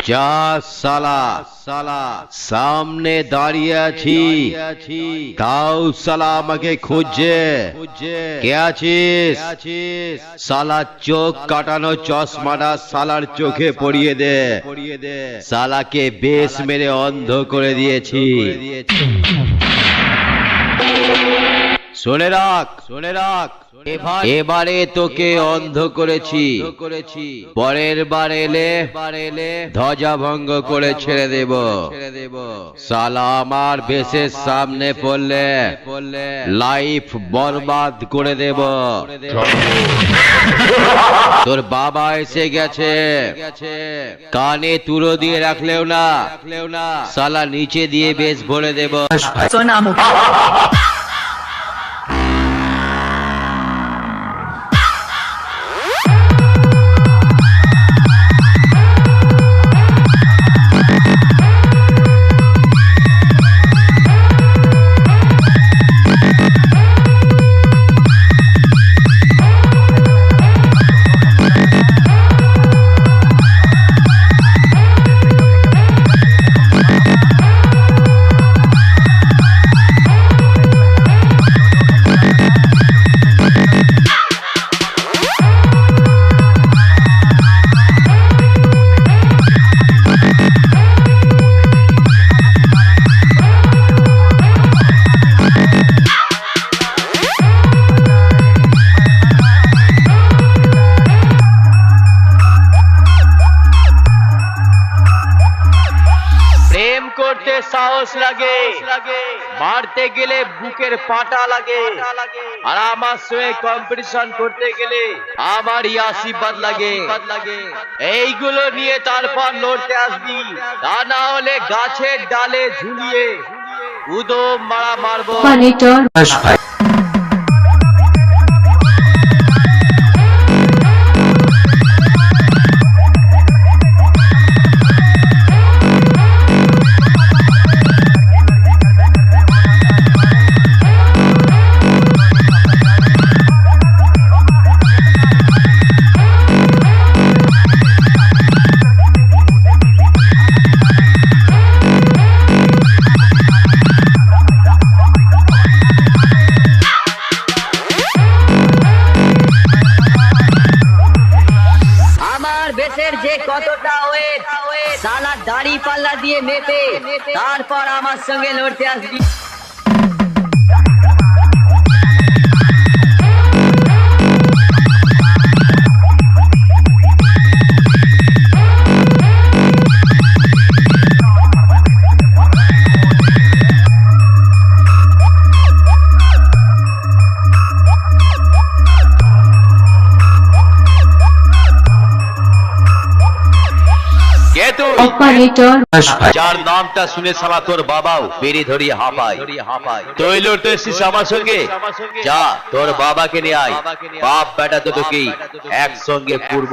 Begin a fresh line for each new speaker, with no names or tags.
যা সালা সালা সামনে দাঁড়িয়ে আছি তাও সালা আমাকে খুঁজছে কে আছিস সালা চোখ কাটানো চশমাটা সালার চোখে পরিয়ে দে সালাকে বেশ মেরে অন্ধ করে দিয়েছি শুনে রাখ এবারে তোকে অন্ধ করেছি পরের বার এলে ধ্বজা ভঙ্গ করে ছেড়ে দেব সালা আমার বেশের সামনে পড়লে লাইফ বরবাদ করে দেব তোর বাবা এসে গেছে কানে তুলো দিয়ে রাখলেও না সালা নিচে দিয়ে বেশ ভরে দেব করতে সাহস লাগে মারতে গেলে বুকের পাটা লাগে আর আমার সঙ্গে কম্পিটিশন করতে গেলে আমারই আশীর্বাদ লাগে এইগুলো নিয়ে তারপর লড়তে আসবি তা না হলে গাছের ডালে ঝুলিয়ে উদম মারা মারবো যে কতটা ওয়েট সালা দাড়ি পাল্লা দিয়ে মেপে তারপর আমার সঙ্গে লড়তে আসবি যার নামটা শুনে সালা তোর বাবাও বেরি ধরিয়ে হাঁপায় তুই লড়তে এসেছিস আমার সঙ্গে যা তোর বাবাকে নিয়ে আয় বাপ বেটা দুটোকেই একসঙ্গে পূর্ব